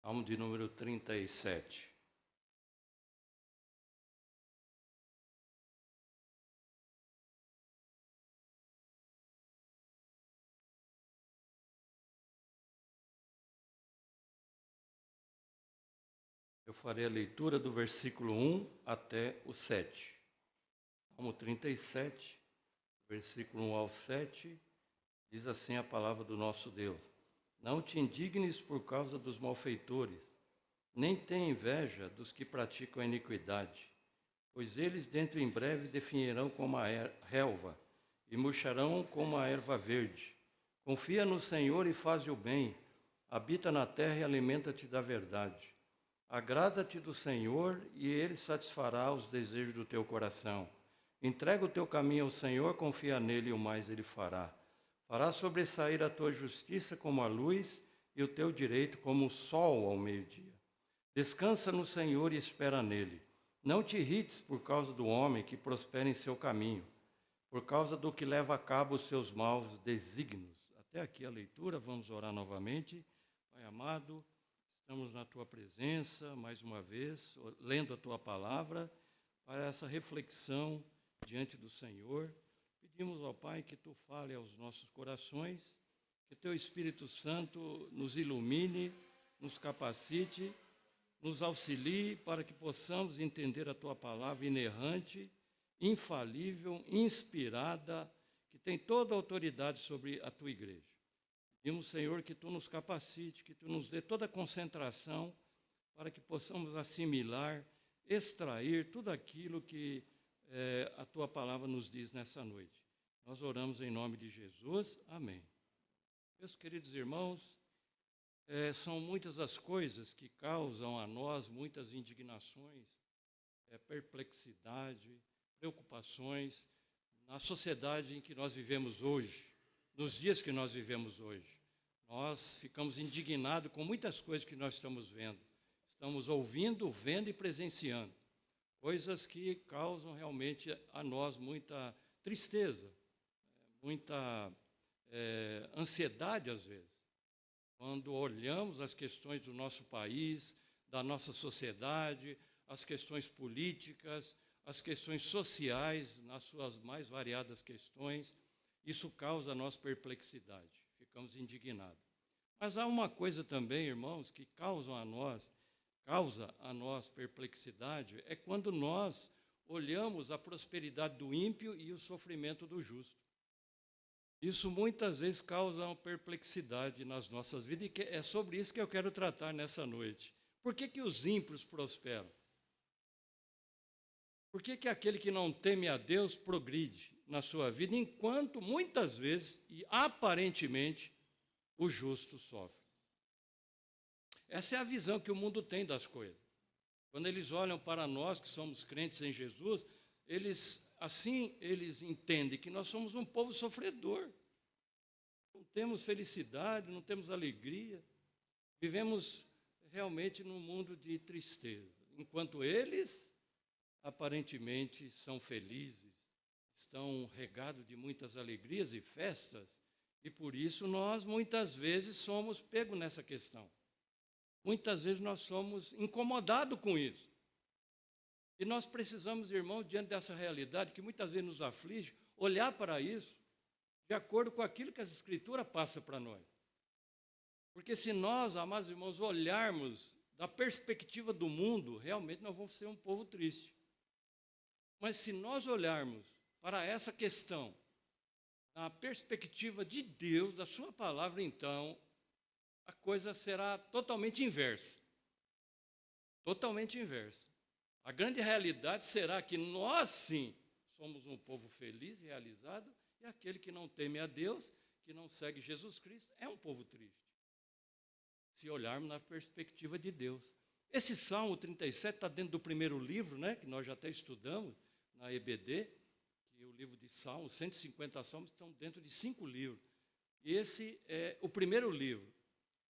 Salmo de número 37. Eu farei a leitura do versículo 1 até o 7. Salmo 37, versículo 1 ao 7, diz assim a palavra do nosso Deus: Não te indignes por causa dos malfeitores, nem tenha inveja dos que praticam a iniquidade, pois eles dentro em breve definirão como a relva e murcharão como a erva verde. Confia no Senhor e faz o bem, habita na terra e alimenta-te da verdade. Agrada-te do Senhor e Ele satisfará os desejos do teu coração. Entrega o teu caminho ao Senhor, confia nele e o mais Ele fará. Fará sobressair a tua justiça como a luz e o teu direito como o sol ao meio-dia. Descansa no Senhor e espera nele. Não te irrites por causa do homem que prospera em seu caminho, por causa do que leva a cabo os seus maus desígnios. Até aqui a leitura, vamos orar novamente. Pai amado, estamos na tua presença, mais uma vez, lendo a tua palavra, para essa reflexão diante do Senhor. Pedimos ao Pai que tu fale aos nossos corações, que teu Espírito Santo nos ilumine, nos capacite, nos auxilie para que possamos entender a tua palavra inerrante, infalível, inspirada, que tem toda a autoridade sobre a tua igreja. Pedimos, Senhor, que tu nos capacite, que tu nos dê toda a concentração para que possamos assimilar, extrair tudo aquilo que a tua palavra nos diz nessa noite. Nós oramos em nome de Jesus. Amém. Meus queridos irmãos, são muitas as coisas que causam a nós muitas indignações, perplexidade, preocupações na sociedade em que nós vivemos hoje, nos dias que nós vivemos hoje. Nós ficamos indignados com muitas coisas que nós estamos vendo, estamos ouvindo, vendo e presenciando, coisas que causam realmente a nós muita tristeza, muita ansiedade às vezes. Quando olhamos as questões do nosso país, da nossa sociedade, as questões políticas, as questões sociais, nas suas mais variadas questões, isso causa a nossa perplexidade, ficamos indignados. Mas há uma coisa também, irmãos, que causa a nós perplexidade, é quando nós olhamos a prosperidade do ímpio e o sofrimento do justo. Isso muitas vezes causa uma perplexidade nas nossas vidas, e é sobre isso que eu quero tratar nessa noite. Por que os ímpios prosperam? Por que aquele que não teme a Deus progride na sua vida, enquanto muitas vezes e aparentemente o justo sofre? Essa é a visão que o mundo tem das coisas. Quando eles olham para nós que somos crentes em Jesus, eles entendem que nós somos um povo sofredor. Não temos felicidade, não temos alegria. Vivemos realmente num mundo de tristeza. Enquanto eles, aparentemente, são felizes, estão regados de muitas alegrias e festas, e por isso nós, muitas vezes, somos pegos nessa questão. Muitas vezes nós somos incomodados com isso. E nós precisamos, irmão, diante dessa realidade que muitas vezes nos aflige, olhar para isso de acordo com aquilo que as Escrituras passam para nós. Porque se nós, amados irmãos, olharmos da perspectiva do mundo, realmente nós vamos ser um povo triste. Mas se nós olharmos para essa questão na perspectiva de Deus, da sua palavra, então, a coisa será totalmente inversa. Totalmente inversa. A grande realidade será que nós, sim, somos um povo feliz e realizado, e aquele que não teme a Deus, que não segue Jesus Cristo, é um povo triste. Se olharmos na perspectiva de Deus. Esse Salmo 37 está dentro do primeiro livro, né, que nós já até estudamos na EBD, que é o livro de Salmos, 150 Salmos estão dentro de 5 livros. E esse é o primeiro livro.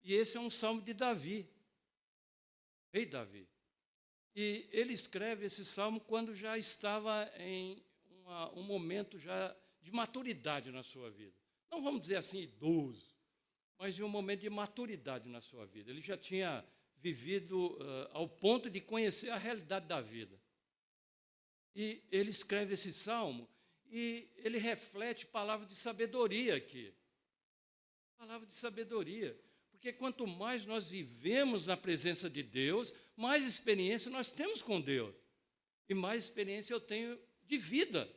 E esse é um Salmo de Davi, rei Davi. E ele escreve esse salmo quando já estava em um momento já de maturidade na sua vida. Não vamos dizer assim idoso, mas em um momento de maturidade na sua vida. Ele já tinha vivido ao ponto de conhecer a realidade da vida. E ele escreve esse salmo e ele reflete palavra de sabedoria aqui. Palavra de sabedoria. Porque quanto mais nós vivemos na presença de Deus, mais experiência nós temos com Deus. E mais experiência eu tenho de vida.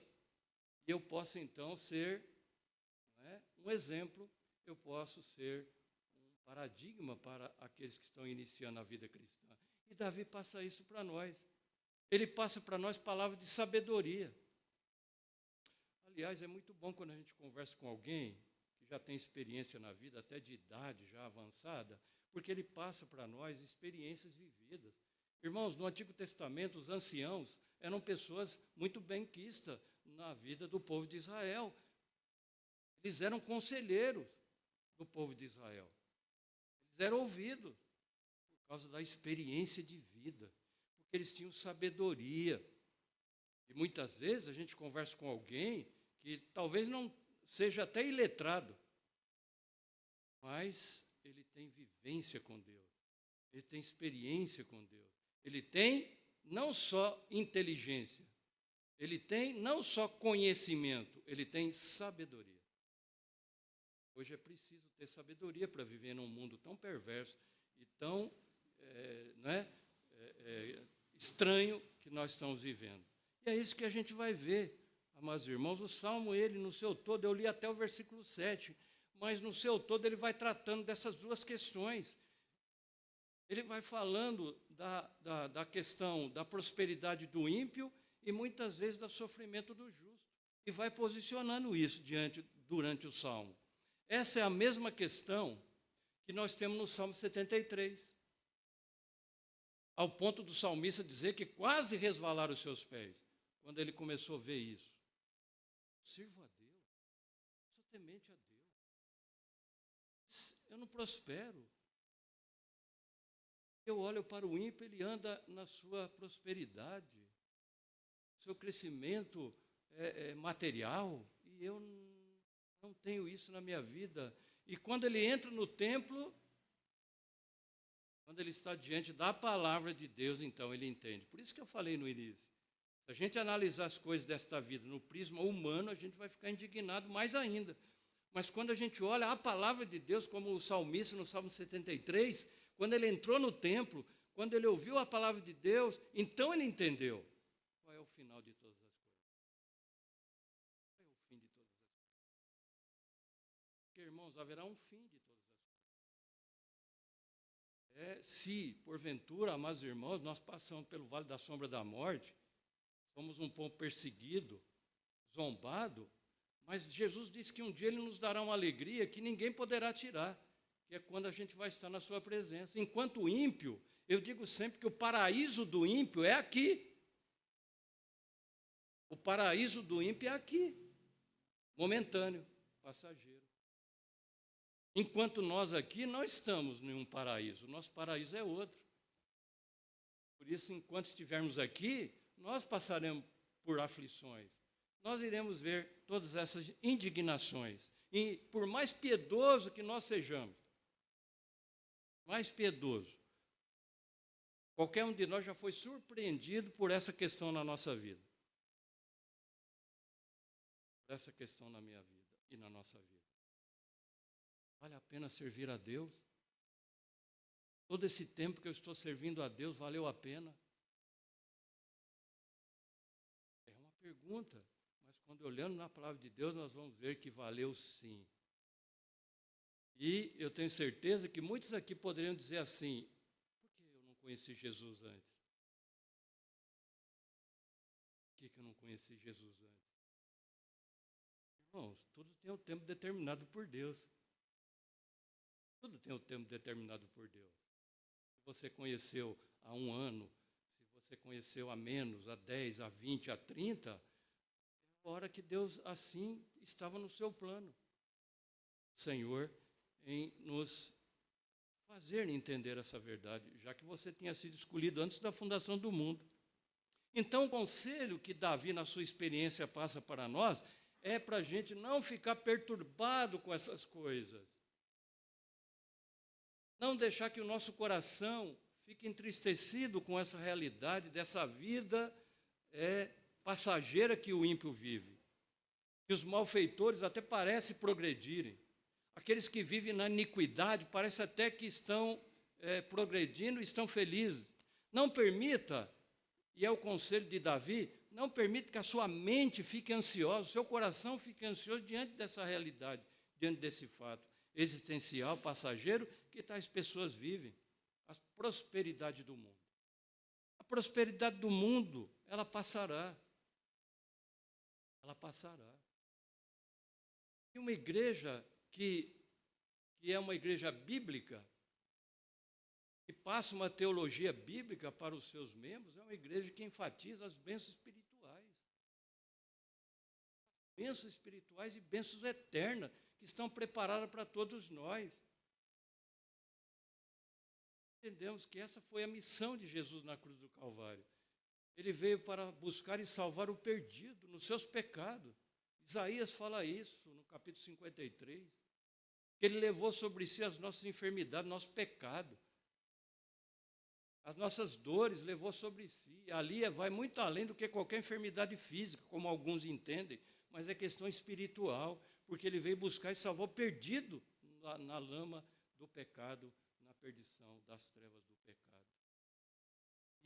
E eu posso, então, ser um exemplo, eu posso ser um paradigma para aqueles que estão iniciando a vida cristã. E Davi passa isso para nós. Ele passa para nós palavras de sabedoria. Aliás, é muito bom quando a gente conversa com alguém que já tem experiência na vida, até de idade já avançada, porque ele passa para nós experiências vividas. Irmãos, no Antigo Testamento, os anciãos eram pessoas muito benquistas na vida do povo de Israel. Eles eram conselheiros do povo de Israel. Eles eram ouvidos por causa da experiência de vida, porque eles tinham sabedoria. E muitas vezes a gente conversa com alguém que talvez não seja até iletrado, mas ele tem vivência com Deus, ele tem experiência com Deus, ele tem não só inteligência, ele tem não só conhecimento, ele tem sabedoria. Hoje é preciso ter sabedoria para viver num mundo tão perverso e tão estranho que nós estamos vivendo. E é isso que a gente vai ver, amados irmãos. O Salmo, ele no seu todo, eu li até o versículo 7, mas no seu todo ele vai tratando dessas duas questões. Ele vai falando da questão da prosperidade do ímpio e muitas vezes do sofrimento do justo. E vai posicionando isso durante o Salmo. Essa é a mesma questão que nós temos no Salmo 73. Ao ponto do salmista dizer que quase resvalaram os seus pés, quando ele começou a ver isso. Sirvo a Deus, sou temente a Deus. Eu não prospero. Eu olho para o ímpio, ele anda na sua prosperidade, seu crescimento material, e eu não tenho isso na minha vida. E quando ele entra no templo, quando ele está diante da palavra de Deus, então ele entende. Por isso que eu falei no início. Se a gente analisar as coisas desta vida no prisma humano, a gente vai ficar indignado mais ainda. Mas quando a gente olha a palavra de Deus, como o salmista no Salmo 73, quando ele entrou no templo, quando ele ouviu a palavra de Deus, então ele entendeu qual é o final de todas as coisas. Qual é o fim de todas as coisas? Porque, irmãos, haverá um fim de todas as coisas. Se, porventura, amados irmãos, nós passamos pelo vale da sombra da morte, somos um povo perseguido, zombado, mas Jesus disse que um dia Ele nos dará uma alegria que ninguém poderá tirar, que é quando a gente vai estar na sua presença. Enquanto o ímpio, eu digo sempre que o paraíso do ímpio é aqui. O paraíso do ímpio é aqui, momentâneo, passageiro. Enquanto nós aqui não estamos em um paraíso, o nosso paraíso é outro. Por isso, enquanto estivermos aqui, nós passaremos por aflições. Nós iremos ver todas essas indignações. E por mais piedoso que nós sejamos, mais piedoso, qualquer um de nós já foi surpreendido por essa questão na nossa vida. Por essa questão na minha vida e na nossa vida. Vale a pena servir a Deus? Todo esse tempo que eu estou servindo a Deus, valeu a pena? É uma pergunta, mas quando olhando na palavra de Deus, nós vamos ver que valeu sim. E eu tenho certeza que muitos aqui poderiam dizer assim, por que eu não conheci Jesus antes? Por que eu não conheci Jesus antes? Irmãos, tudo tem um tempo determinado por Deus. Tudo tem um tempo determinado por Deus. Se você conheceu há 1 ano, se você conheceu há menos, há 10, há 20, há 30, é a hora que Deus assim estava no seu plano. Senhor, em nos fazer entender essa verdade, já que você tinha sido escolhido antes da fundação do mundo. Então, o conselho que Davi, na sua experiência, passa para nós, é para a gente não ficar perturbado com essas coisas. Não deixar que o nosso coração fica entristecido com essa realidade dessa vida passageira que o ímpio vive. Que os malfeitores até parecem progredirem. Aqueles que vivem na iniquidade parece até que estão progredindo e estão felizes. Não permita, e é o conselho de Davi, não permita que a sua mente fique ansiosa, o seu coração fique ansioso diante dessa realidade, diante desse fato existencial, passageiro, que tais pessoas vivem. A prosperidade do mundo. A prosperidade do mundo, ela passará. Ela passará. E uma igreja que é uma igreja bíblica, que passa uma teologia bíblica para os seus membros, é uma igreja que enfatiza as bênçãos espirituais. Bênçãos espirituais e bênçãos eternas, que estão preparadas para todos nós. Entendemos que essa foi a missão de Jesus na cruz do Calvário. Ele veio para buscar e salvar o perdido nos seus pecados. Isaías fala isso no capítulo 53. Que ele levou sobre si as nossas enfermidades, nosso pecado. As nossas dores levou sobre si. Ali vai muito além do que qualquer enfermidade física, como alguns entendem, mas é questão espiritual, porque ele veio buscar e salvar o perdido na lama do pecado, na perdição das trevas do pecado.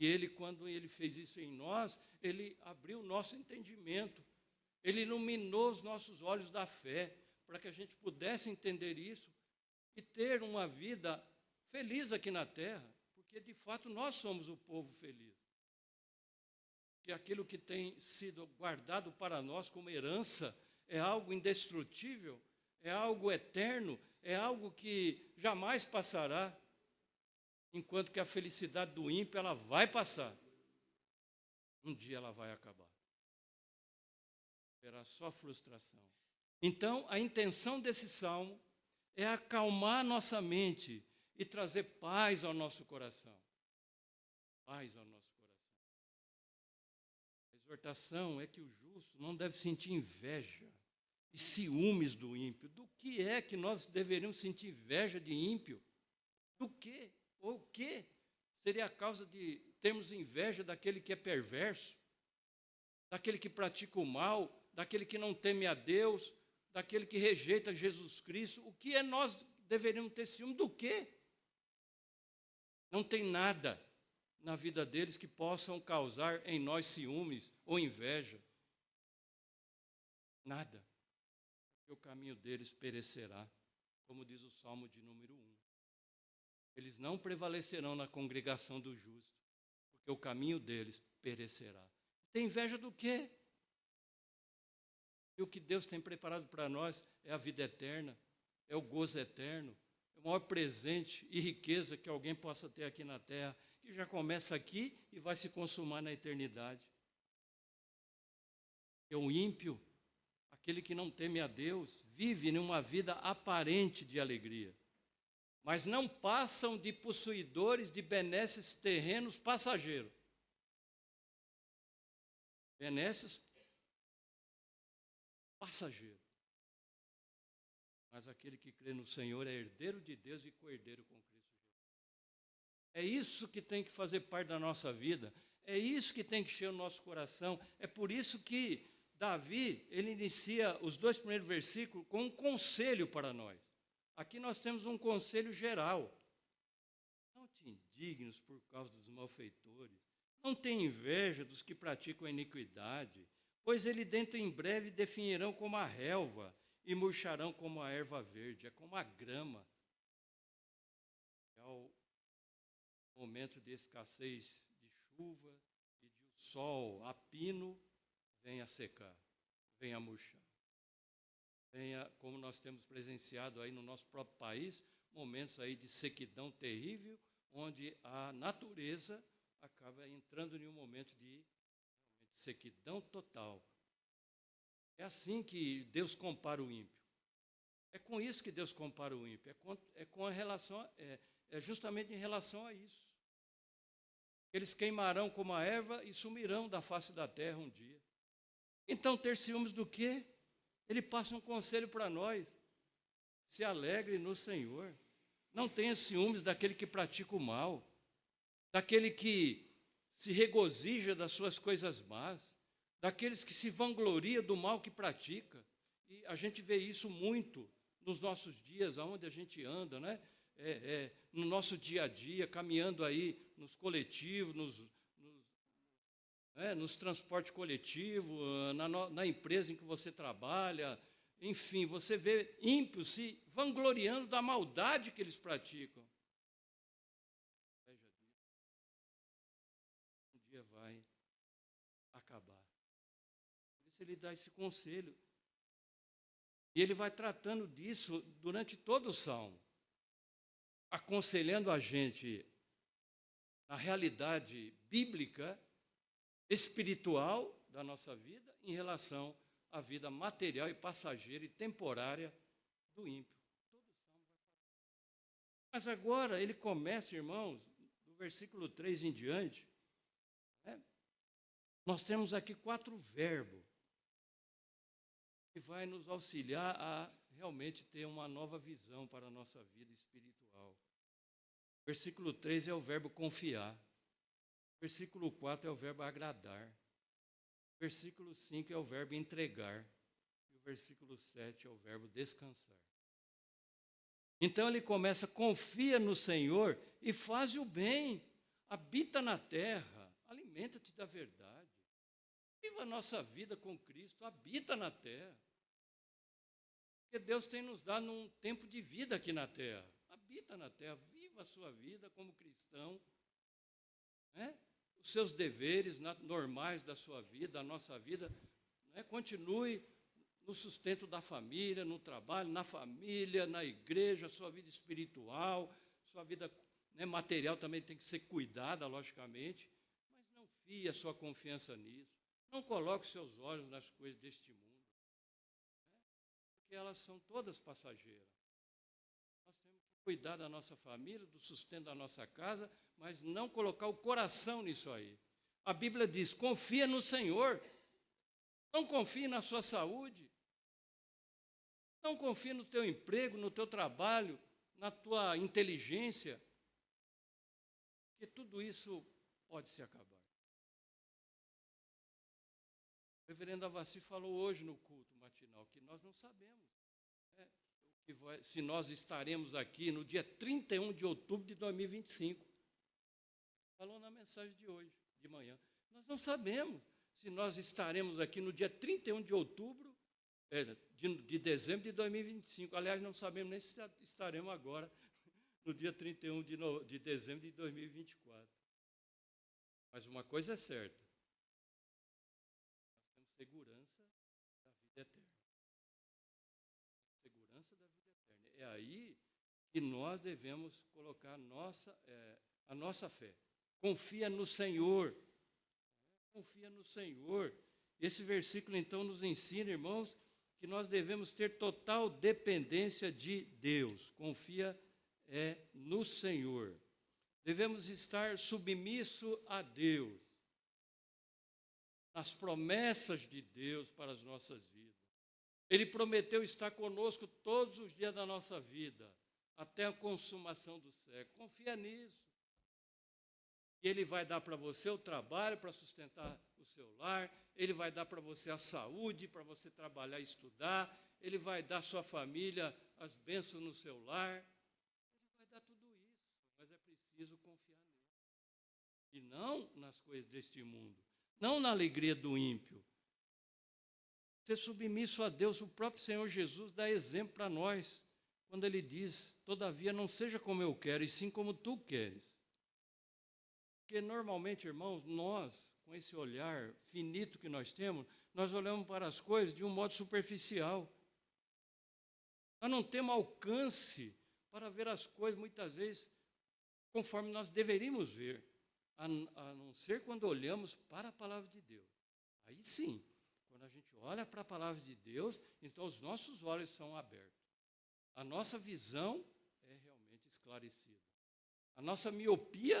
E ele, quando ele fez isso em nós, ele abriu o nosso entendimento, ele iluminou os nossos olhos da fé, para que a gente pudesse entender isso e ter uma vida feliz aqui na terra, porque de fato nós somos o povo feliz. Que aquilo que tem sido guardado para nós como herança é algo indestrutível, é algo eterno, é algo que jamais passará, enquanto que a felicidade do ímpio, ela vai passar. Um dia ela vai acabar. Será só frustração. Então, a intenção desse salmo é acalmar nossa mente e trazer paz ao nosso coração. Paz ao nosso coração. A exortação é que o justo não deve sentir inveja e ciúmes do ímpio. Do que é que nós deveríamos sentir inveja de ímpio? Do quê? Ou o que seria a causa de termos inveja daquele que é perverso, daquele que pratica o mal, daquele que não teme a Deus, daquele que rejeita Jesus Cristo? O que é nós deveríamos ter ciúme? Do quê? Não tem nada na vida deles que possam causar em nós ciúmes ou inveja. Nada. Porque o caminho deles perecerá, como diz o Salmo de número 1. Eles não prevalecerão na congregação do justo, porque o caminho deles perecerá. Tem inveja do quê? E o que Deus tem preparado para nós é a vida eterna, é o gozo eterno, é o maior presente e riqueza que alguém possa ter aqui na terra, que já começa aqui e vai se consumar na eternidade. É o ímpio, aquele que não teme a Deus, vive numa vida aparente de alegria, mas não passam de possuidores de benesses terrenos passageiros. Benesses passageiros. Mas aquele que crê no Senhor é herdeiro de Deus e co-herdeiro com Cristo Jesus. É isso que tem que fazer parte da nossa vida. É isso que tem que encher o nosso coração. É por isso que Davi, ele inicia os 2 primeiros versículos com um conselho para nós. Aqui nós temos um conselho geral. Não te indignes por causa dos malfeitores. Não tenha inveja dos que praticam a iniquidade, pois ele dentro em breve definirão como a relva e murcharão como a erva verde, é como a grama. É o momento de escassez de chuva e de o sol a pino vem a secar, vem a murchar. Venha, como nós temos presenciado aí no nosso próprio país, momentos aí de sequidão terrível, onde a natureza acaba entrando em um momento de sequidão total. É assim que Deus compara o ímpio. É com isso que Deus compara o ímpio. É justamente em relação a isso. Eles queimarão como a erva e sumirão da face da terra um dia. Então, ter ciúmes do quê? Ele passa um conselho para nós. Se alegre no Senhor. Não tenha ciúmes daquele que pratica o mal. daquele que se regozija das suas coisas más, daqueles que se vangloria do mal que pratica. E a gente vê isso muito nos nossos dias, aonde a gente anda, né? No nosso dia a dia, caminhando aí nos coletivos, nos transportes coletivos, na empresa em que você trabalha, enfim, você vê ímpios se vangloriando da maldade que eles praticam. Um dia vai acabar. Por isso ele dá esse conselho. E ele vai tratando disso durante todo o salmo, aconselhando a gente na realidade bíblica, espiritual da nossa vida, em relação à vida material e passageira e temporária do ímpio. Mas agora ele começa, irmãos, do versículo 3 em diante, nós temos aqui 4 verbos que vai nos auxiliar a realmente ter uma nova visão para a nossa vida espiritual. Versículo 3 é o verbo confiar. Versículo 4 é o verbo agradar. Versículo 5 é o verbo entregar. E o versículo 7 é o verbo descansar. Então ele começa, confia no Senhor e faz o bem. Habita na terra, alimenta-te da verdade. Viva a nossa vida com Cristo, habita na terra. Porque Deus tem nos dado um tempo de vida aqui na terra. Habita na terra, viva a sua vida como cristão. Os seus deveres normais da sua vida, da nossa vida. Continue no sustento da família, no trabalho, na família, na igreja, sua vida espiritual, sua vida material também tem que ser cuidada, logicamente. Mas não fie a sua confiança nisso. Não coloque seus olhos nas coisas deste mundo, porque elas são todas passageiras. Nós temos que cuidar da nossa família, do sustento da nossa casa, mas não colocar o coração nisso aí. A Bíblia diz, confia no Senhor. Não confie na sua saúde. Não confie no teu emprego, no teu trabalho, na tua inteligência, porque tudo isso pode se acabar. O reverendo Avassi falou hoje no culto matinal que nós não sabemos se nós estaremos aqui no dia 31 de outubro de 2025. Falou na mensagem de hoje, de manhã. Nós não sabemos se nós estaremos aqui no dia 31 de outubro, de dezembro de 2025. Aliás, não sabemos nem se estaremos agora no dia 31 de dezembro de 2024. Mas uma coisa é certa. Segurança da vida eterna. Segurança da vida eterna. É aí que nós devemos colocar a nossa fé. Confia no Senhor. Confia no Senhor. Esse versículo, então, nos ensina, irmãos, que nós devemos ter total dependência de Deus. Confia no Senhor. Devemos estar submisso a Deus, nas promessas de Deus para as nossas vidas. Ele prometeu estar conosco todos os dias da nossa vida, até a consumação do século. Confia nisso. E Ele vai dar para você o trabalho para sustentar o seu lar, Ele vai dar para você a saúde para você trabalhar e estudar, Ele vai dar à sua família as bênçãos no seu lar. Ele vai dar tudo isso, mas é preciso confiar nele. E não nas coisas deste mundo. Não na alegria do ímpio. Ser submisso a Deus, o próprio Senhor Jesus dá exemplo para nós, quando Ele diz, todavia não seja como eu quero, e sim como tu queres. Porque normalmente, irmãos, nós, com esse olhar finito que nós temos, nós olhamos para as coisas de um modo superficial. Nós não temos alcance para ver as coisas, muitas vezes, conforme nós deveríamos ver. A não ser quando olhamos para a palavra de Deus. Aí sim, quando a gente olha para a palavra de Deus, então os nossos olhos são abertos. A nossa visão é realmente esclarecida. A nossa miopia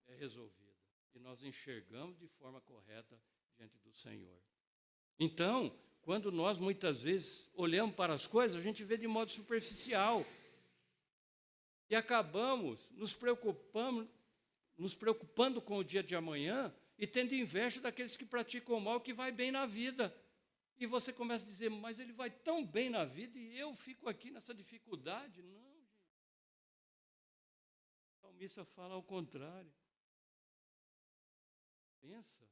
é resolvida. E nós enxergamos de forma correta diante do Senhor. Então, quando nós muitas vezes olhamos para as coisas, a gente vê de modo superficial. E acabamos nos preocupando nos preocupando com o dia de amanhã e tendo inveja daqueles que praticam o mal, que vai bem na vida. E você começa a dizer, mas ele vai tão bem na vida e eu fico aqui nessa dificuldade. Não, gente. O salmista fala ao contrário. Pensa.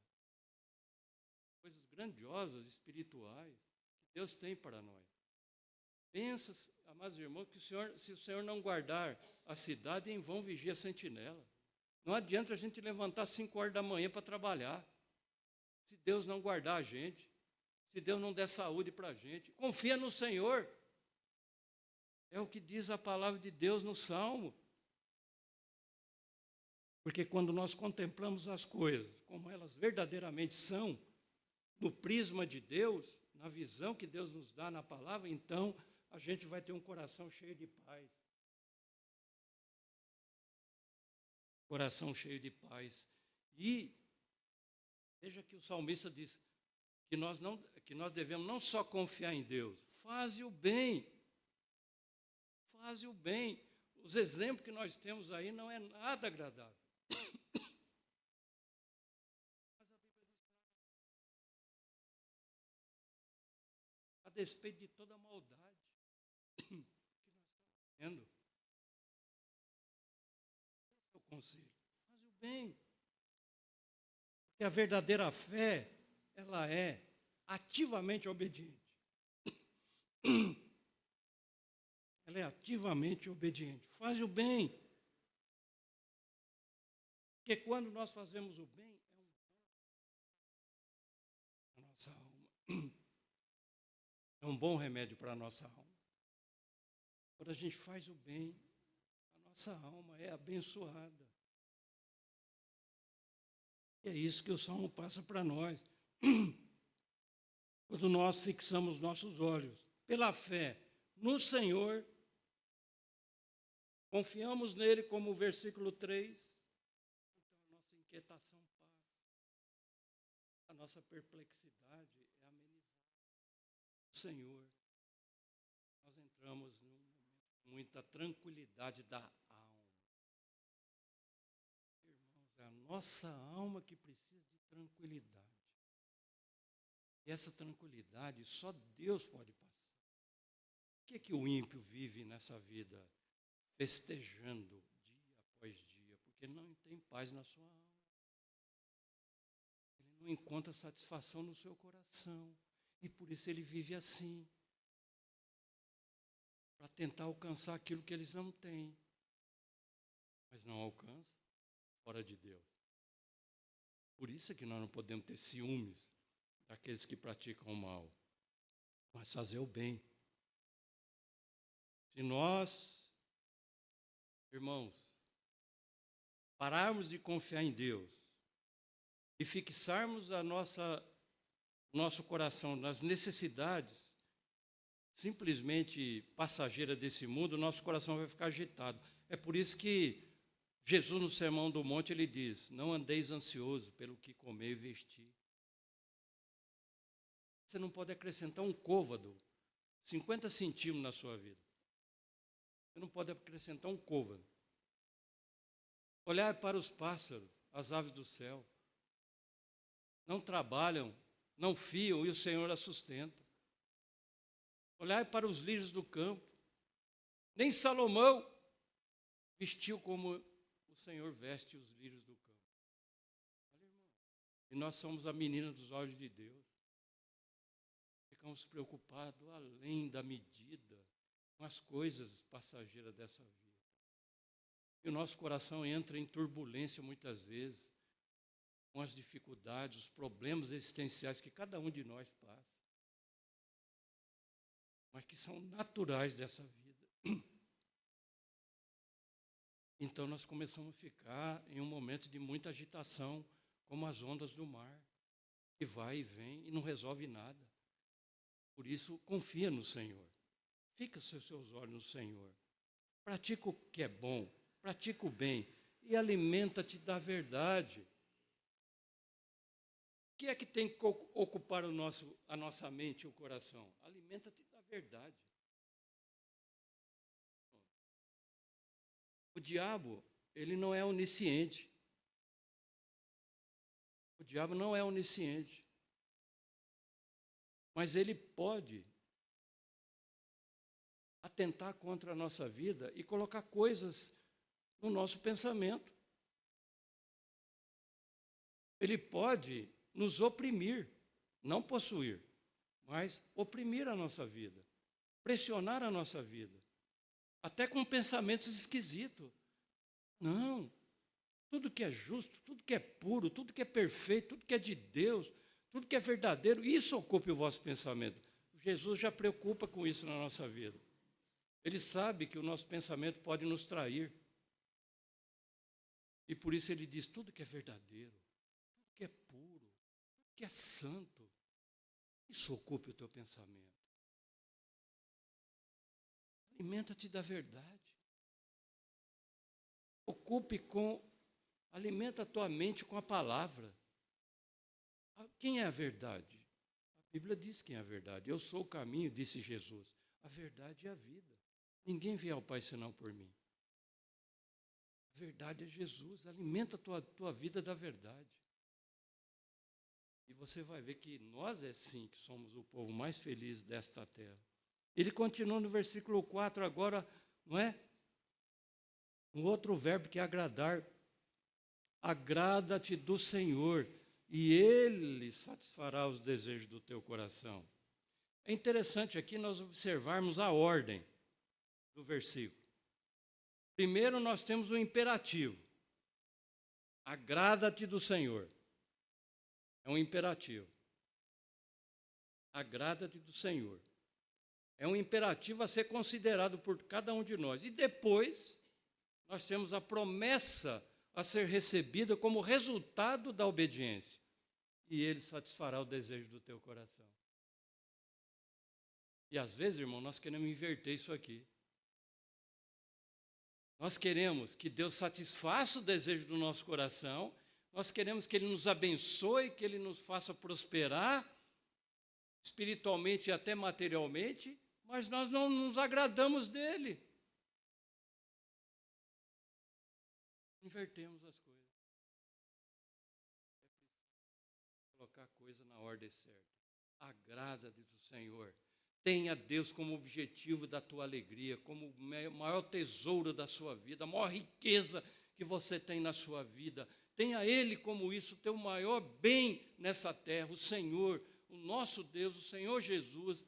Coisas grandiosas, espirituais, que Deus tem para nós. Pensa, amados irmãos, que se o Senhor não guardar a cidade, em vão vigia a sentinela. Não adianta a gente levantar 5 horas da manhã para trabalhar, se Deus não guardar a gente, se Deus não der saúde para a gente. Confia no Senhor. É o que diz a palavra de Deus no Salmo. Porque quando nós contemplamos as coisas como elas verdadeiramente são, no prisma de Deus, na visão que Deus nos dá na palavra, então a gente vai ter um coração cheio de paz. Coração cheio de paz. E veja que o salmista diz que nós devemos não só confiar em Deus, faze o bem. Faze o bem. Os exemplos que nós temos aí não é nada agradável. A despeito de toda a maldade que nós estamos vendo. Esse é o conselho. Faz o bem. Porque a verdadeira fé, ela é ativamente obediente. Ela é ativamente obediente. Faz o bem. Porque quando nós fazemos o bem, é a nossa alma. É um bom remédio para a nossa alma. Quando a gente faz o bem, a nossa alma é abençoada. E é isso que o Salmo passa para nós. Quando nós fixamos nossos olhos pela fé no Senhor, confiamos nele, como o versículo 3, então a nossa inquietação passa, a nossa perplexidade é amenizada. O Senhor, nós entramos num momento de muita tranquilidade da alma. Irmãos, é a nossa alma que precisa de tranquilidade. E essa tranquilidade só Deus pode passar. Por que o ímpio vive nessa vida festejando dia após dia? Porque não tem paz na sua alma. Ele não encontra satisfação no seu coração. E por isso ele vive assim. Para tentar alcançar aquilo que eles não têm. Mas não alcança fora de Deus. Por isso é que nós não podemos ter ciúmes daqueles que praticam o mal, mas fazer o bem. Se nós, irmãos, pararmos de confiar em Deus e fixarmos nosso coração nas necessidades simplesmente passageiras desse mundo, nosso coração vai ficar agitado. É por isso que Jesus, no Sermão do Monte, ele diz, não andeis ansioso pelo que comer e vestir. Você não pode acrescentar um côvado, 50 centímetros na sua vida. Você não pode acrescentar um côvado. Olhar para os pássaros, as aves do céu. Não trabalham, não fiam e o Senhor as sustenta. Olhar para os lírios do campo. Nem Salomão vestiu como o Senhor veste os lírios do campo. Olha, irmão. E nós somos a menina dos olhos de Deus. Ficamos preocupados além da medida com as coisas passageiras dessa vida. E o nosso coração entra em turbulência muitas vezes, com as dificuldades, os problemas existenciais que cada um de nós passa, mas que são naturais dessa vida. Então nós começamos a ficar em um momento de muita agitação, como as ondas do mar, que vai e vem e não resolve nada. Por isso, confia no Senhor. Fica os seus olhos no Senhor. Pratica o que é bom, pratica o bem e alimenta-te da verdade. O que é que tem que ocupar a nossa mente e o coração? Alimenta-te da verdade. O diabo, ele não é onisciente. diabo não é onisciente, mas ele pode atentar contra a nossa vida e colocar coisas no nosso pensamento. Ele pode nos oprimir, não possuir, mas oprimir a nossa vida, pressionar a nossa vida, até com pensamentos esquisitos. Não, tudo que é justo, tudo que é puro, tudo que é perfeito, tudo que é de Deus, tudo que é verdadeiro, isso ocupe o vosso pensamento. Jesus já preocupa com isso na nossa vida. Ele sabe que o nosso pensamento pode nos trair. E por isso ele diz, tudo que é verdadeiro, tudo que é puro, tudo que é santo, isso ocupe o teu pensamento. Alimenta-te da verdade. Alimenta a tua mente com a palavra. Quem é a verdade? A Bíblia diz quem é a verdade. Eu sou o caminho, disse Jesus. A verdade é a vida. Ninguém vem ao Pai senão por mim. A verdade é Jesus. Alimenta a tua vida da verdade. E você vai ver que nós é sim que somos o povo mais feliz desta terra. Ele continua no versículo 4 agora, não é? Um outro verbo que é agradar. Agrada-te do Senhor, e Ele satisfará os desejos do teu coração. É interessante aqui nós observarmos a ordem do versículo. Primeiro nós temos o imperativo. Agrada-te do Senhor. É um imperativo. Agrada-te do Senhor. É um imperativo a ser considerado por cada um de nós. E depois nós temos a promessa a ser recebida como resultado da obediência. E Ele satisfará o desejo do teu coração. E às vezes, irmão, nós queremos inverter isso aqui. Nós queremos que Deus satisfaça o desejo do nosso coração, nós queremos que Ele nos abençoe, que Ele nos faça prosperar, espiritualmente e até materialmente, mas nós não nos agradamos dEle. Invertemos as coisas. É preciso colocar a coisa na ordem certa. Agrada-te do Senhor. Tenha Deus como objetivo da tua alegria, como o maior tesouro da sua vida, a maior riqueza que você tem na sua vida. Tenha Ele como isso, o teu maior bem nessa terra, o Senhor, o nosso Deus, o Senhor Jesus.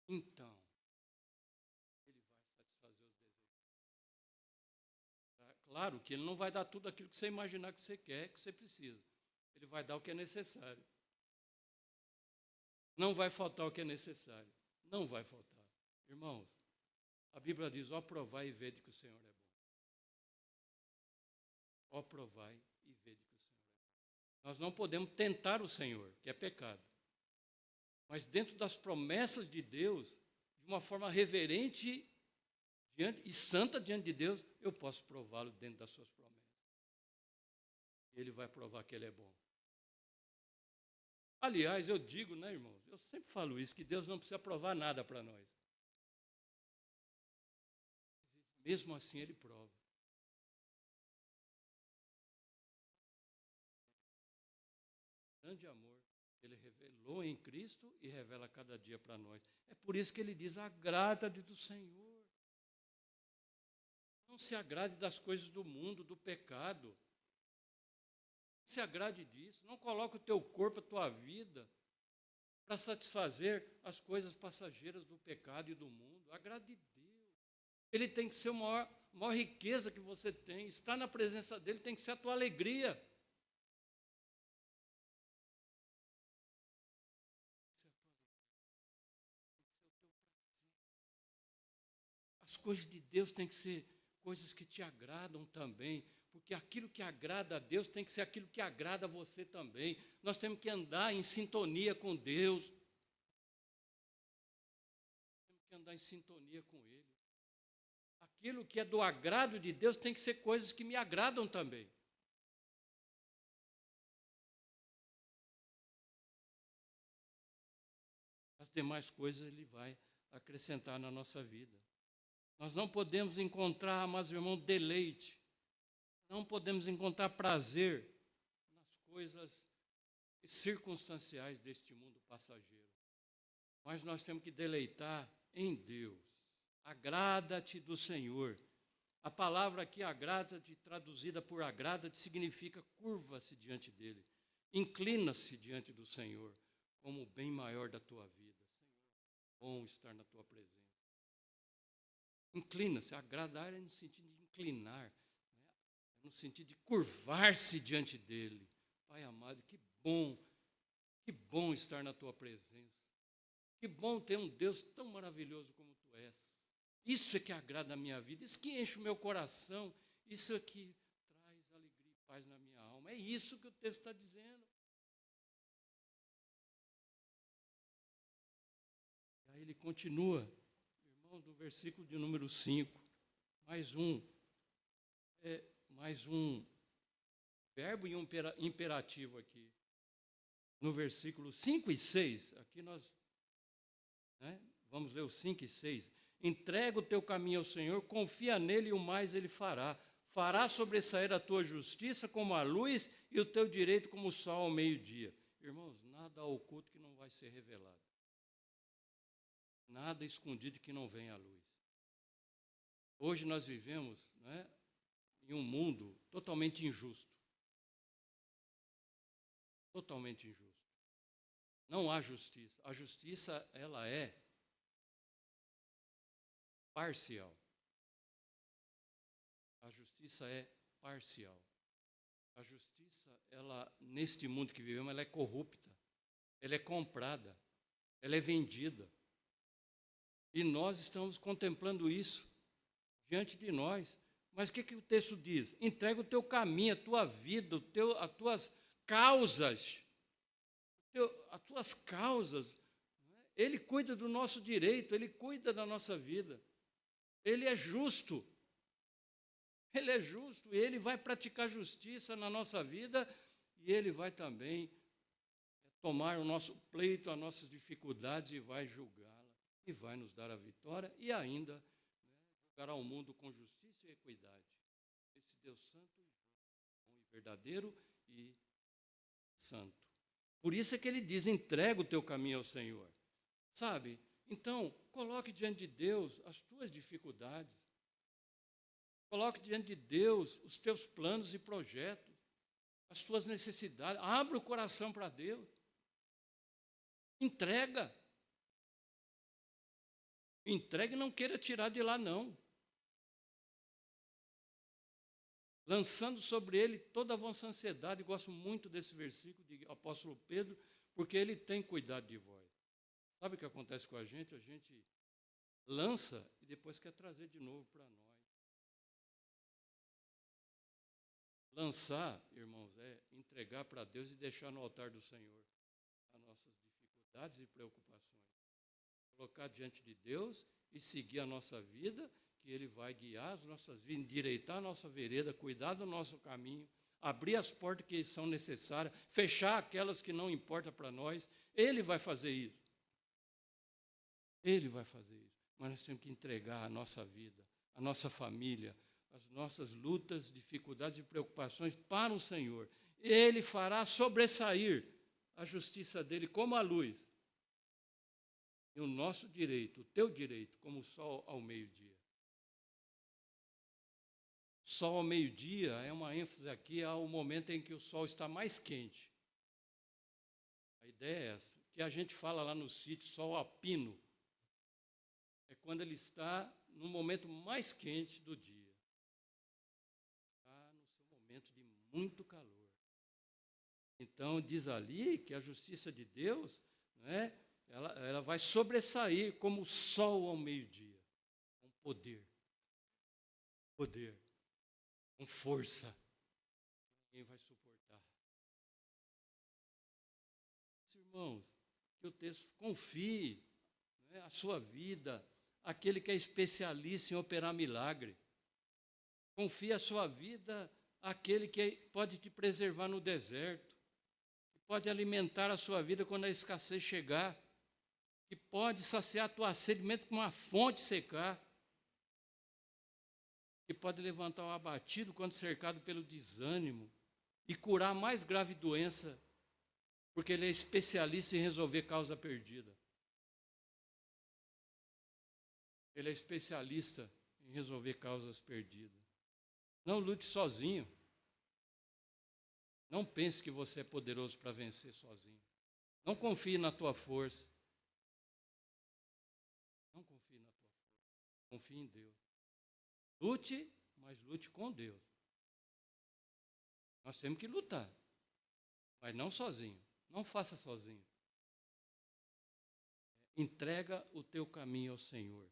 Então, Ele vai satisfazer os desejos. Claro que Ele não vai dar tudo aquilo que você imaginar que você quer, que você precisa. Ele vai dar o que é necessário. Não vai faltar o que é necessário. Não vai faltar. Irmãos, a Bíblia diz, ó provai e vede que o Senhor é bom. Ó provai e vede que o Senhor é bom. Nós não podemos tentar o Senhor, que é pecado. Mas dentro das promessas de Deus, de uma forma reverente e santa diante de Deus, eu posso prová-lo dentro das suas promessas. E Ele vai provar que Ele é bom. Aliás, eu digo, né, irmãos? Eu sempre falo isso, que Deus não precisa provar nada para nós. Mesmo assim, Ele prova. Grande amor, Ele revelou em Cristo e revela cada dia para nós. É por isso que Ele diz, agrada-te do Senhor. Não se agrade das coisas do mundo, do pecado. Se agrade disso, não coloque o teu corpo, a tua vida, para satisfazer as coisas passageiras do pecado e do mundo. Agrade Deus. Ele tem que ser a maior riqueza que você tem. Estar na presença dele tem que ser a tua alegria. As coisas de Deus têm que ser coisas que te agradam também. Porque aquilo que agrada a Deus tem que ser aquilo que agrada a você também. Nós temos que andar em sintonia com Deus. Temos que andar em sintonia com Ele. Aquilo que é do agrado de Deus tem que ser coisas que me agradam também. As demais coisas Ele vai acrescentar na nossa vida. Nós não podemos encontrar, mas irmão, deleite Não podemos encontrar prazer nas coisas circunstanciais deste mundo passageiro. Mas nós temos que deleitar em Deus. Agrada-te do Senhor. A palavra aqui, agrada-te, traduzida por agrada-te, significa curva-se diante dele. Inclina-se diante do Senhor, como o bem maior da tua vida. Senhor, bom estar na tua presença. Inclina-se, agradar é no sentido de inclinar, é no sentido de curvar-se diante dele. Pai amado, que bom estar na tua presença. Que bom ter um Deus tão maravilhoso como tu és. Isso é que agrada a minha vida, isso que enche o meu coração, isso é que traz alegria e paz na minha alma. É isso que o texto está dizendo. E aí ele continua, irmãos, no versículo de número 5, mais um verbo e um imperativo aqui. No versículo 5 e 6, aqui nós vamos ler o 5 e 6. Entrega o teu caminho ao Senhor, confia nele e o mais ele fará. Fará sobressair a tua justiça como a luz e o teu direito como o sol ao meio-dia. Irmãos, nada oculto que não vai ser revelado. Nada escondido que não venha à luz. Hoje nós vivemos em um mundo totalmente injusto. Totalmente injusto. Não há justiça. A justiça, ela é parcial. A justiça é parcial. A justiça, ela, neste mundo que vivemos, ela é corrupta. Ela é comprada. Ela é vendida. E nós estamos contemplando isso diante de nós. Mas o que o texto diz? Entrega o teu caminho, a tua vida, as tuas causas. As tuas causas. Ele cuida do nosso direito, ele cuida da nossa vida. Ele é justo. Ele é justo. E ele vai praticar justiça na nossa vida e ele vai também tomar o nosso pleito, as nossas dificuldades e vai julgá-la. E vai nos dar a vitória e ainda julgará o mundo com justiça e equidade. Esse Deus santo, bom e verdadeiro e santo. Por isso é que ele diz, entrega o teu caminho ao Senhor. Sabe? Então, coloque diante de Deus as tuas dificuldades. Coloque diante de Deus os teus planos e projetos, as tuas necessidades. Abra o coração para Deus. Entrega. Entrega e não queira tirar de lá, não. Lançando sobre ele toda a vossa ansiedade. Gosto muito desse versículo do apóstolo Pedro, porque ele tem cuidado de vós. Sabe o que acontece com a gente? A gente lança e depois quer trazer de novo para nós. Lançar, irmãos, é entregar para Deus e deixar no altar do Senhor as nossas dificuldades e preocupações. Colocar diante de Deus e seguir a nossa vida, que Ele vai guiar as nossas vidas, endireitar a nossa vereda, cuidar do nosso caminho, abrir as portas que são necessárias, fechar aquelas que não importam para nós. Ele vai fazer isso. Ele vai fazer isso. Mas nós temos que entregar a nossa vida, a nossa família, as nossas lutas, dificuldades e preocupações para o Senhor. Ele fará sobressair a justiça dele como a luz. E o nosso direito, o teu direito, como o sol ao meio-dia. Sol ao meio-dia é uma ênfase aqui ao momento em que o sol está mais quente. A ideia é essa, que a gente fala lá no sítio, sol a pino. É quando ele está no momento mais quente do dia. Está no seu momento de muito calor. Então, diz ali que a justiça de Deus, ela vai sobressair como o sol ao meio-dia. Com poder. Poder. Com força. Ninguém vai suportar. Irmãos, que o texto confie a sua vida, aquele que é especialista em operar milagre. Confie a sua vida àquele que pode te preservar no deserto, que pode alimentar a sua vida quando a escassez chegar, que pode saciar a tua sede mesmo com uma fonte secar. que pode levantar o abatido quando cercado pelo desânimo e curar a mais grave doença, porque ele é especialista em resolver causa perdida. Ele é especialista em resolver causas perdidas. Não lute sozinho. Não pense que você é poderoso para vencer sozinho. Não confie na tua força. Não confie na tua força. Confie em Deus. Lute, mas lute com Deus. Nós temos que lutar, mas não sozinho. Não faça sozinho. Entrega o teu caminho ao Senhor.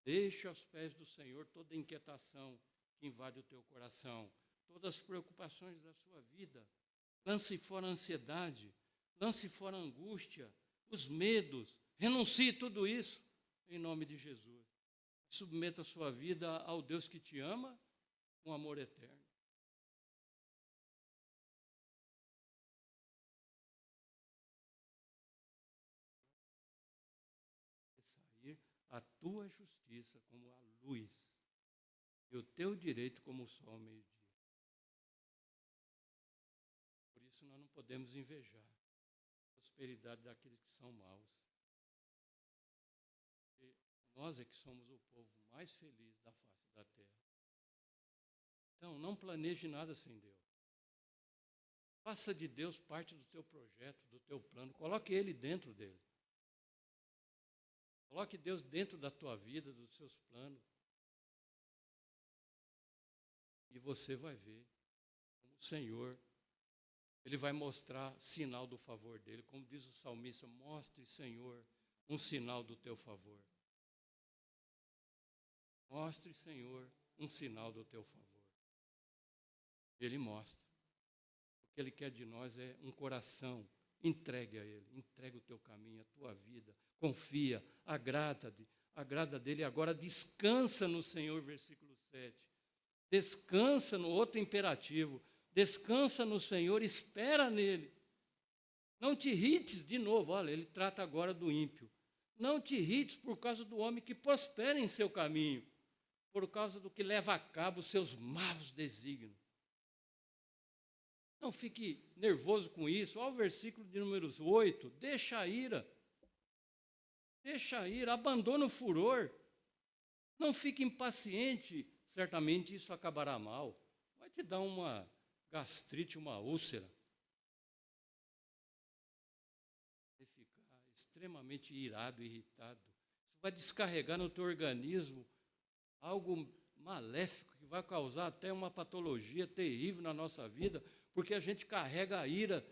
Deixa aos pés do Senhor toda inquietação que invade o teu coração, todas as preocupações da sua vida. Lance fora a ansiedade, lance fora a angústia, os medos. Renuncie tudo isso em nome de Jesus. Submeta a sua vida ao Deus que te ama com amor eterno. Sair a tua justiça como a luz e o teu direito como o sol ao meio-dia. Por isso nós não podemos invejar a prosperidade daqueles que são maus. Porque nós é que somos o povo mais feliz da face da terra. Então, não planeje nada sem Deus. Faça de Deus parte do teu projeto, do teu plano. Coloque Ele dentro dele. Coloque Deus dentro da tua vida, dos seus planos. E você vai ver como o Senhor, Ele vai mostrar sinal do favor dele. Como diz o salmista, mostre, Senhor, um sinal do teu favor. Mostre, Senhor, um sinal do teu favor. Ele mostra. O que Ele quer de nós é um coração entregue a Ele. Entregue o teu caminho, a tua vida. Confia, agrada dele. Agora descansa no Senhor, versículo 7. Descansa no outro imperativo. Descansa no Senhor, espera nele. Não te irrites de novo. Olha, ele trata agora do ímpio. Não te irrites por causa do homem que prospera em seu caminho, por causa do que leva a cabo os seus maus desígnios. Não fique nervoso com isso. Olha o versículo de número 8. Deixa a ira. Deixa a ira, abandona o furor. Não fique impaciente. Certamente isso acabará mal. Vai te dar uma gastrite, uma úlcera. Vai ficar extremamente irado, irritado. Isso vai descarregar no teu organismo algo maléfico que vai causar até uma patologia terrível na nossa vida, porque a gente carrega a ira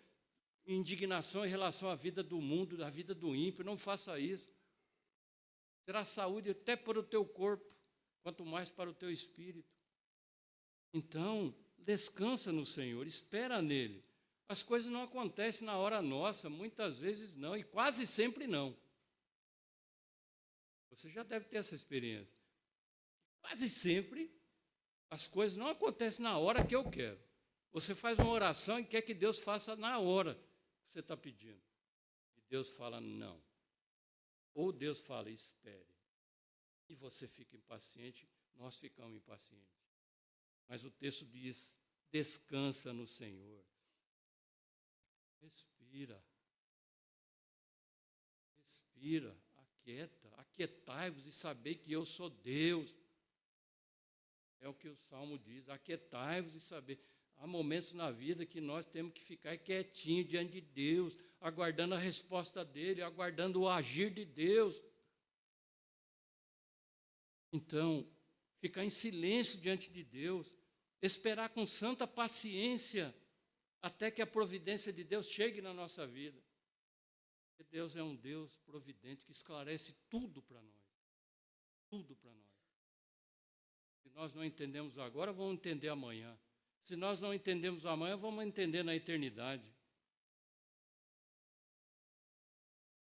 e indignação em relação à vida do mundo, à vida do ímpio. Não faça isso. Será saúde até para o teu corpo, quanto mais para o teu espírito. Então, descansa no Senhor, espera nele. As coisas não acontecem na hora nossa, muitas vezes não, e quase sempre não. Você já deve ter essa experiência. Quase sempre as coisas não acontecem na hora que eu quero. Você faz uma oração e quer que Deus faça na hora que você está pedindo. E Deus fala não. Ou Deus fala espere. E você fica impaciente, nós ficamos impacientes. Mas o texto diz, descansa no Senhor. Respira. Respira, aquieta, aquietai-vos e sabei que eu sou Deus. É o que o Salmo diz, aquietai-vos e sabei. Há momentos na vida que nós temos que ficar quietinhos diante de Deus, aguardando a resposta dele, aguardando o agir de Deus. Então, ficar em silêncio diante de Deus, esperar com santa paciência até que a providência de Deus chegue na nossa vida. Porque Deus é um Deus providente que esclarece tudo para nós. Tudo para nós. Se nós não entendemos agora, vamos entender amanhã. Se nós não entendemos amanhã, vamos entender na eternidade.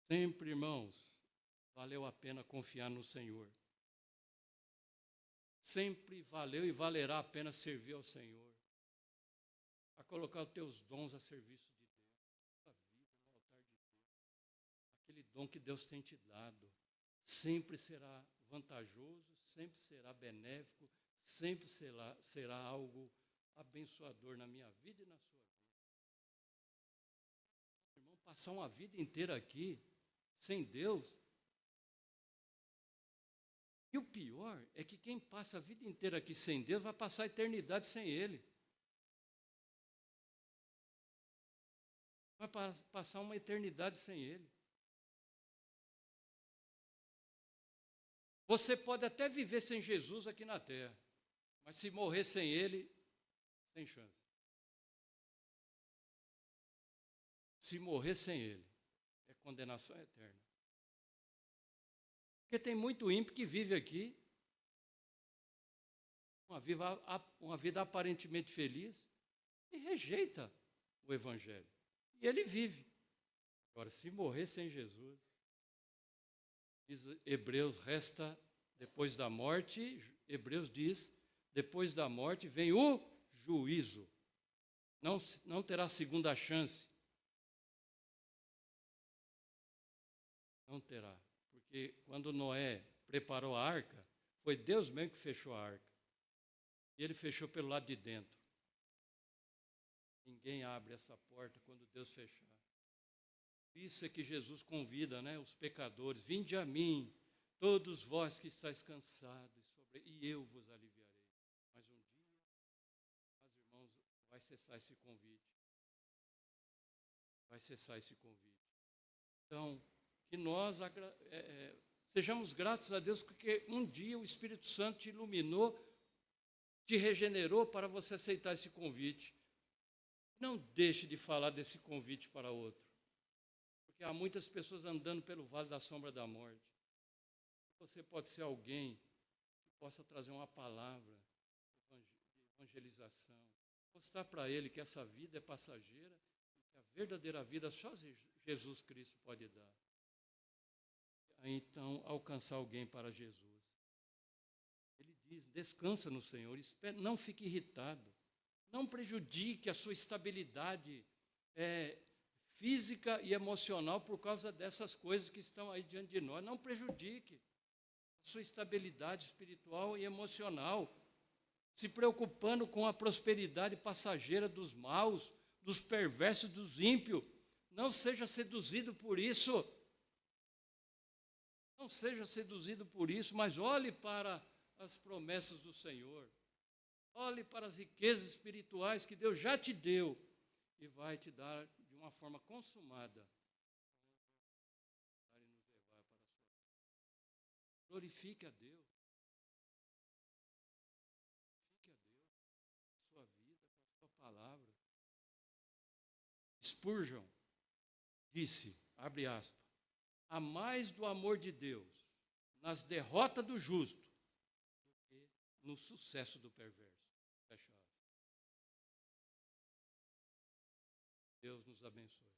Sempre, irmãos, valeu a pena confiar no Senhor. Sempre valeu e valerá a pena servir ao Senhor. A colocar os teus dons a serviço de Deus. A vida no altar de Deus. Aquele dom que Deus tem te dado. Sempre será vantajoso, sempre será benéfico, sempre será algo abençoador na minha vida e na sua vida. Irmão, passar uma vida inteira aqui, sem Deus. E o pior é que quem passa a vida inteira aqui sem Deus vai passar a eternidade sem Ele. Vai passar uma eternidade sem Ele. Você pode até viver sem Jesus aqui na terra, mas se morrer sem Ele, sem chance. Se morrer sem Ele, é condenação eterna. Porque tem muito ímpio que vive aqui, uma vida aparentemente feliz, e rejeita o Evangelho. E ele vive. Agora, se morrer sem Jesus, diz Hebreus, resta depois da morte, Hebreus diz, depois da morte vem o juízo. Não terá segunda chance. Não terá. Porque quando Noé preparou a arca, foi Deus mesmo que fechou a arca. E ele fechou pelo lado de dentro. Ninguém abre essa porta quando Deus fechar. Isso é que Jesus convida, né, os pecadores. Vinde a mim, todos vós que estáis cansados, e eu vos aliviarei. Mas um dia, meus irmãos, vai cessar esse convite. Vai cessar esse convite. Então, que nós sejamos gratos a Deus, porque um dia o Espírito Santo te iluminou, te regenerou para você aceitar esse convite. Não deixe de falar desse convite para outro. Porque há muitas pessoas andando pelo vale da sombra da morte. Você pode ser alguém que possa trazer uma palavra de evangelização. Mostrar para ele que essa vida é passageira e que a verdadeira vida só Jesus Cristo pode dar. Então, alcançar alguém para Jesus. Ele diz, descansa no Senhor, não fique irritado. Não prejudique a sua estabilidade física e emocional por causa dessas coisas que estão aí diante de nós. Não prejudique a sua estabilidade espiritual e emocional, se preocupando com a prosperidade passageira dos maus, dos perversos, dos ímpios. Não seja seduzido por isso. Não seja seduzido por isso, mas olhe para as promessas do Senhor. Olhe para as riquezas espirituais que Deus já te deu e vai te dar de uma forma consumada. Glorifique a Deus. Glorifique a Deus, a sua vida, com a sua palavra. Spurgeon disse, abre aspas, há mais do amor de Deus nas derrotas do justo do que no sucesso do perverso. Fecha aspas. Deus nos abençoe.